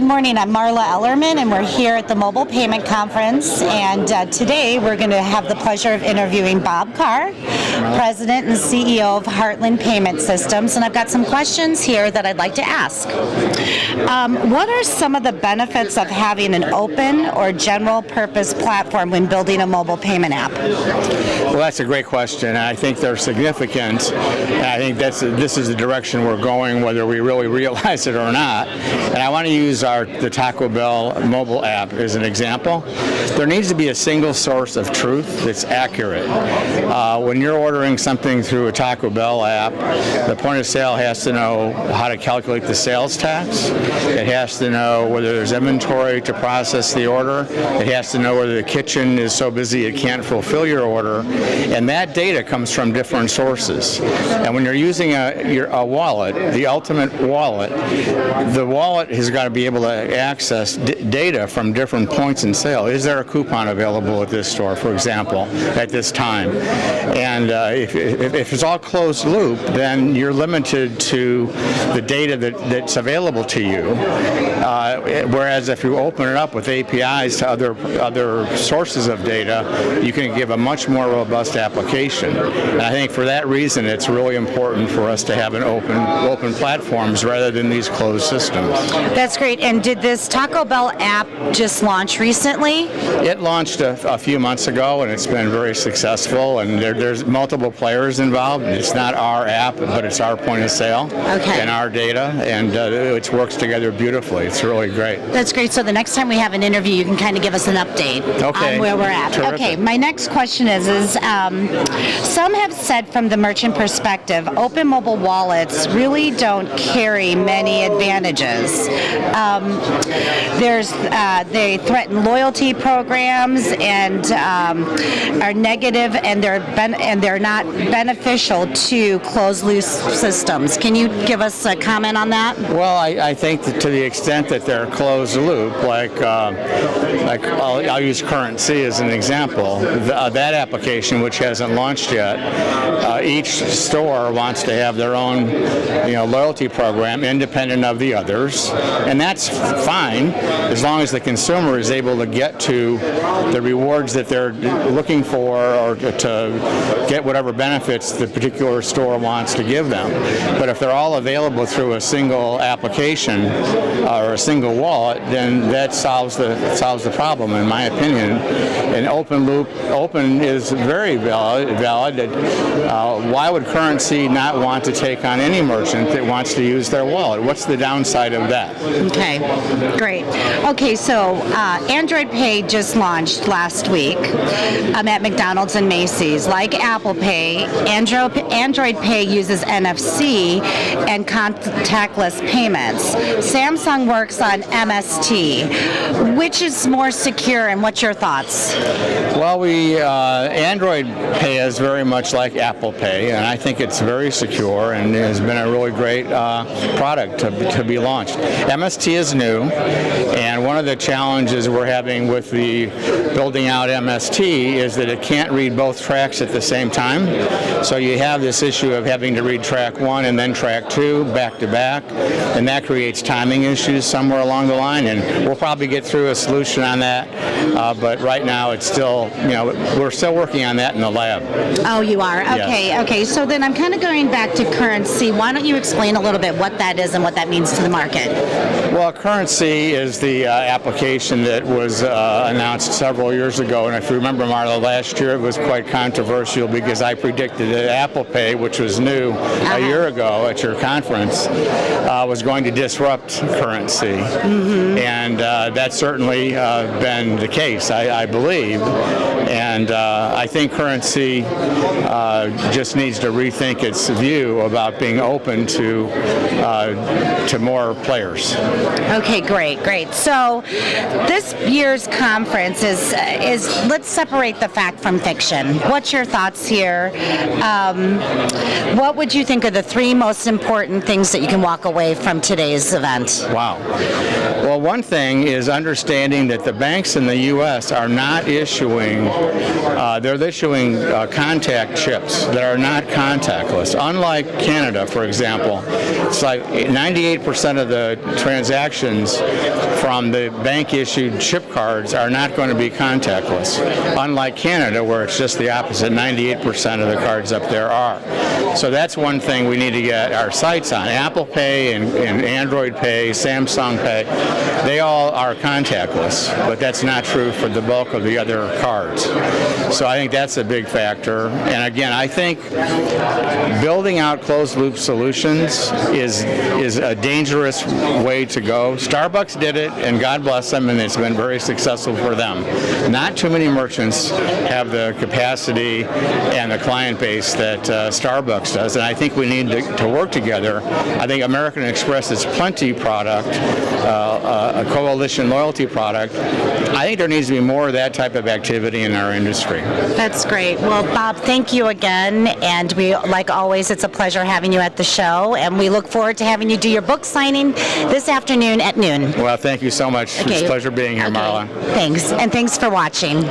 morning. I'm Marla Ellerman, and we're here at the Mobile Payment Conference. And today we're going to have the pleasure of interviewing Bob Carr, President and CEO of Heartland Payment Systems. And I've got some questions here that I'd like to ask. What are some of the benefits of having an open or general purpose platform when building a mobile payment app? Well, that's a great question. I think they're significant. And I think this is the direction we're going, whether we really realize it or not. And I want to use the Taco Bell mobile app as an example. There needs to be a single source of truth that's accurate. When you're ordering something through a Taco Bell app, the point of sale has to know how to calculate the sales tax. It has to know whether there's inventory to process the order. It has to know whether the kitchen is so busy it can't fulfill your order. And that data comes from different sources. And when you're using a wallet, the ultimate wallet, the wallet has got to be able to access data from different points in sale. Is there a coupon available at this store, for example, at this time? And if it's all closed loop, then you're limited to the data that's available to you. Whereas if you open it up with APIs to other sources of data, you can give a much more robust application. And I think for that reason, it's really important for us to have an open platforms rather than these closed systems. That's great. And did this Taco Bell app just launch recently? It launched a few months ago, and it's been very successful. And there's multiple players involved. It's not our app, but it's our point of sale and our data, and it works together beautifully. It's really great. That's great. So the next time we have an interview, you can kind of give us an update on where we're at. Terrific. Okay. My next question is some have said from the merchant perspective, open mobile wallets really don't carry many advantages. They threaten loyalty programs and are negative, and they're not beneficial to closed loop systems. Can you give us a comment on that? Well, I think that to the extent that they're closed loop, like I'll use Currency as an example. That application, which hasn't launched yet, each store wants to have their own, loyalty program independent of the others, and that's fine as long as the consumer is able to get to the rewards that they're looking for, or to get whatever benefits the particular store wants to give them. But if they're all available through a single application or a single wallet, then that solves the problem, in my opinion. And open is very valid. Why would Currency not want to take on any merchant that wants to use their wallet? What's the downside of that? Okay, great. Okay, so Android Pay just launched last week at McDonald's and Macy's. Like Apple Pay, Android Pay uses NFC and contactless payments. Samsung works on MST. Which is more secure, and what's your thoughts? Well, Android Pay is very much like Apple Pay, and I think it's very secure and has been a really great product to be launched. MST is new, and one of the challenges we're having with the building out MST is that it can't read both tracks at the same time. So you have this issue of having to read track 1 and then track 2 back to back, and that creates timing issues somewhere along the line, and we'll probably get through a solution on that, but right now it's still, we're still working on that in the lab. Oh, you are? Okay, yes. Okay. So then I'm kind of going back to Currency. Why don't you explain a little bit what that is and what that means to the market? Well, Currency is the application that was announced several years ago, and if you remember, Marla, last year it was quite controversial because I predicted that Apple Pay, which was new a year ago at your conference, was going to disrupt Currency. Mm-hmm. And that's certainly been the case, I believe. And I think Currency just needs to rethink its view about being open to more players. Okay, great. So this year's conference is let's separate the fact from fiction. What's your thoughts here? What would you think are the 3 most important things that you can walk away from today's event? Wow. Well, Well, one thing is understanding that the banks in the U.S. are not issuing, they're issuing contact chips that are not contactless. Unlike Canada, for example, it's like 98% of the transactions from the bank-issued chip cards are not going to be contactless. Unlike Canada, where it's just the opposite, 98% of the cards up there are. So that's one thing we need to get our sights on. Apple Pay and Android Pay, Samsung Pay, they all are contactless, but that's not true for the bulk of the other cards. So I think that's a big factor. And again, I think building out closed-loop solutions is a dangerous way to go. Starbucks did it, and God bless them, and it's been very successful for them. Not too many merchants have the capacity and the client base that Starbucks does, and I think we need to work together. I think American Express is plenty product, a coalition loyalty product. I think there needs to be more of that type of activity in our industry. That's great. Well, Bob, thank you again, and we, like always, it's a pleasure having you at the show, and we look forward to having you do your book signing this afternoon at noon. Well, thank you so much. Okay. It's a pleasure being here, Marla. Thanks, and thanks for watching.